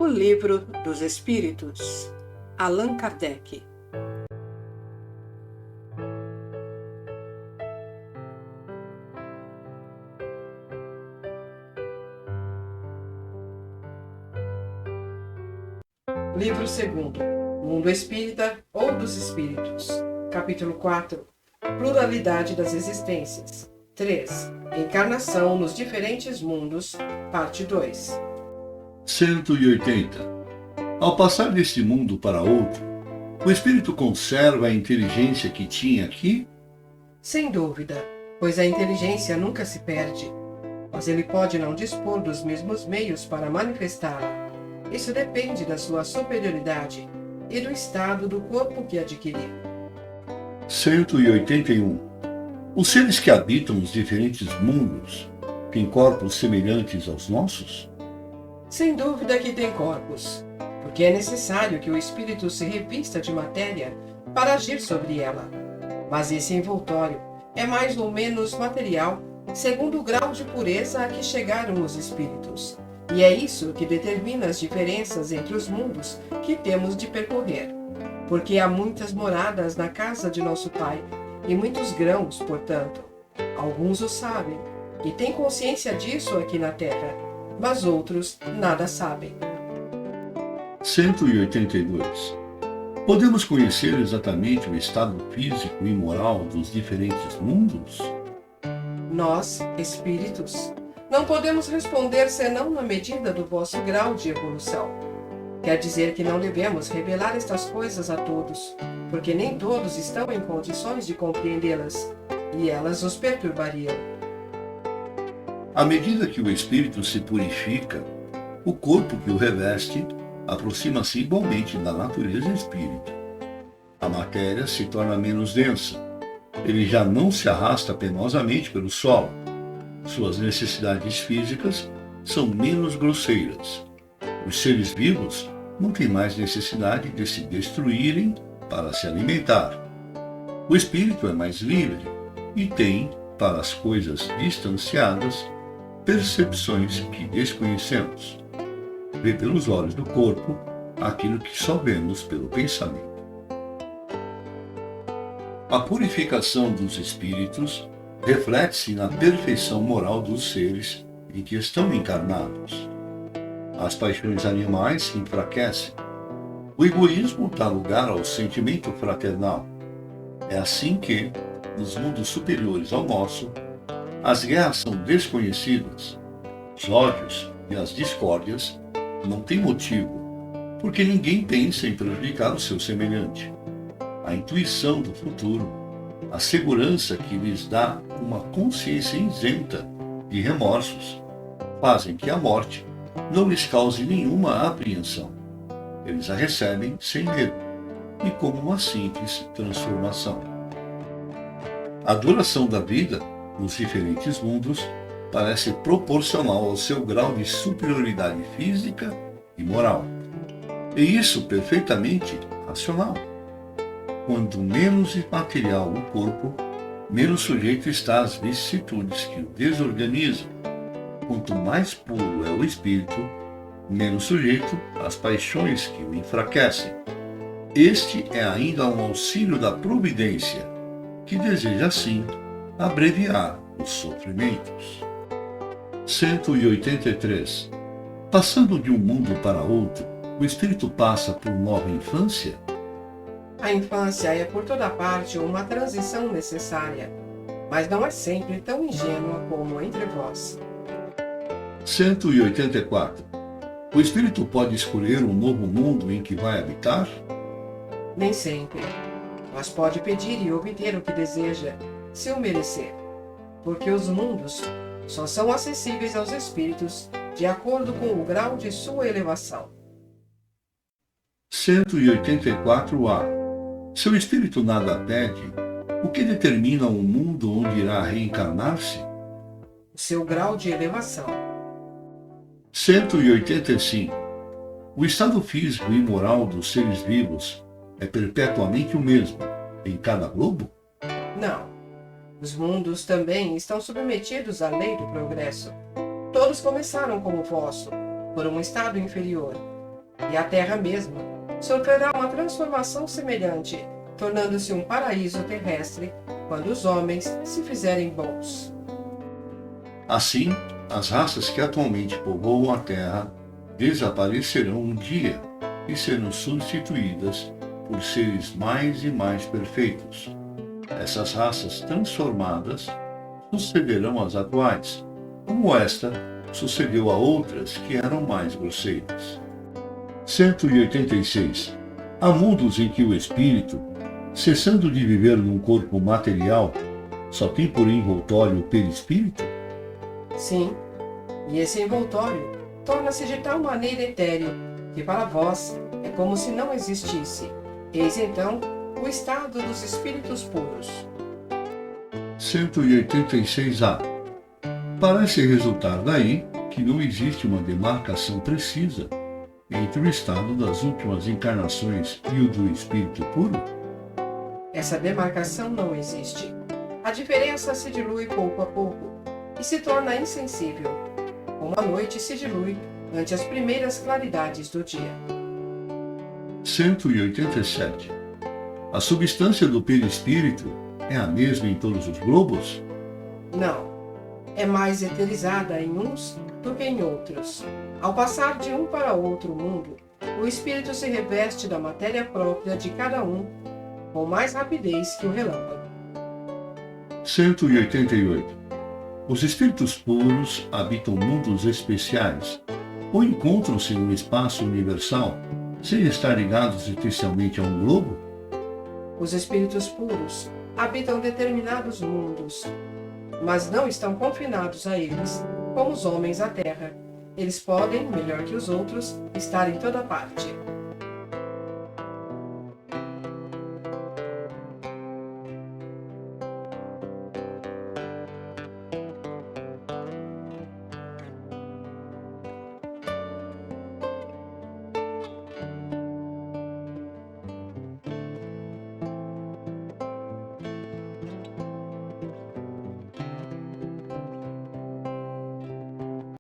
O Livro dos Espíritos, Allan Kardec. Livro 2º, Mundo Espírita ou dos Espíritos. Capítulo 4, Pluralidade das Existências. 3. Encarnação nos diferentes mundos. Parte 2. 180. Ao passar deste mundo para outro, o espírito conserva a inteligência que tinha aqui? Sem dúvida, pois a inteligência nunca se perde, mas ele pode não dispor dos mesmos meios para manifestá-la. Isso depende da sua superioridade e do estado do corpo que adquirir. 181. Os seres que habitam os diferentes mundos têm corpos semelhantes aos nossos? Sem dúvida que tem corpos, porque é necessário que o espírito se revista de matéria para agir sobre ela. Mas esse envoltório é mais ou menos material, segundo o grau de pureza a que chegaram os espíritos. E é isso que determina as diferenças entre os mundos que temos de percorrer. Porque há muitas moradas na casa de nosso Pai, e muitos grãos, portanto. Alguns o sabem, e têm consciência disso aqui na Terra, mas outros nada sabem. 182. Podemos conhecer exatamente o estado físico e moral dos diferentes mundos? Nós, espíritos, não podemos responder senão na medida do vosso grau de evolução. Quer dizer que não devemos revelar estas coisas a todos, porque nem todos estão em condições de compreendê-las, e elas os perturbariam. À medida que o espírito se purifica, o corpo que o reveste aproxima-se igualmente da natureza espírita. A matéria se torna menos densa. Ele já não se arrasta penosamente pelo solo. Suas necessidades físicas são menos grosseiras. Os seres vivos não têm mais necessidade de se destruírem para se alimentar. O espírito é mais livre e tem, para as coisas distanciadas, percepções que desconhecemos. Vê pelos olhos do corpo aquilo que só vemos pelo pensamento. A purificação dos espíritos reflete-se na perfeição moral dos seres em que estão encarnados. As paixões animais se enfraquecem. O egoísmo dá lugar ao sentimento fraternal. É assim que, nos mundos superiores ao nosso, as guerras são desconhecidas. Os ódios e as discórdias não têm motivo, porque ninguém pensa em prejudicar o seu semelhante. A intuição do futuro, a segurança que lhes dá uma consciência isenta de remorsos, fazem que a morte não lhes cause nenhuma apreensão. Eles a recebem sem medo e como uma simples transformação. A duração da vida nos diferentes mundos parece proporcional ao seu grau de superioridade física e moral. E isso perfeitamente racional. Quanto menos imaterial o corpo, menos sujeito está às vicissitudes que o desorganizam. Quanto mais puro é o espírito, menos sujeito às paixões que o enfraquecem. Este é ainda um auxílio da providência, que deseja assim abreviar os sofrimentos. 183. Passando de um mundo para outro, o espírito passa por nova infância? A infância é por toda parte uma transição necessária, mas não é sempre tão ingênua como entre vós. 184. O espírito pode escolher um novo mundo em que vai habitar? Nem sempre, mas pode pedir e obter o que deseja, se o merecer, porque os mundos só são acessíveis aos espíritos de acordo com o grau de sua elevação. 184A. Se o espírito nada pede, o que determina o mundo onde irá reencarnar-se? O seu grau de elevação. 185. O estado físico e moral dos seres vivos é perpetuamente o mesmo em cada globo? Não. Os mundos também estão submetidos à lei do progresso. Todos começaram como o vosso, por um estado inferior, E a terra mesma sofrerá uma transformação semelhante, tornando-se um paraíso terrestre quando os homens se fizerem bons. Assim, as raças que atualmente povoam a Terra desaparecerão um dia e serão substituídas por seres mais e mais perfeitos. Essas raças transformadas sucederão às atuais, como esta sucedeu a outras que eram mais grosseiras. 186. Há mundos em que o espírito, cessando de viver num corpo material, só tem por envoltório o perispírito? Sim, e esse envoltório torna-se de tal maneira etéreo que para vós é como se não existisse. Eis então o estado dos espíritos puros. 186A. Parece resultar daí que não existe uma demarcação precisa entre o estado das últimas encarnações e o do espírito puro? Essa demarcação não existe. A diferença se dilui pouco a pouco e se torna insensível, como a noite se dilui ante as primeiras claridades do dia. 187. A substância do perispírito é a mesma em todos os globos? Não, é mais eterizada em uns do que em outros. Ao passar de um para outro mundo, o espírito se reveste da matéria própria de cada um com mais rapidez que o relâmpago. 188. Os espíritos puros habitam mundos especiais ou encontram-se no espaço universal sem estar ligados especialmente a um globo? Os espíritos puros habitam determinados mundos, mas não estão confinados a eles, como os homens à terra. Eles podem, melhor que os outros, estar em toda parte.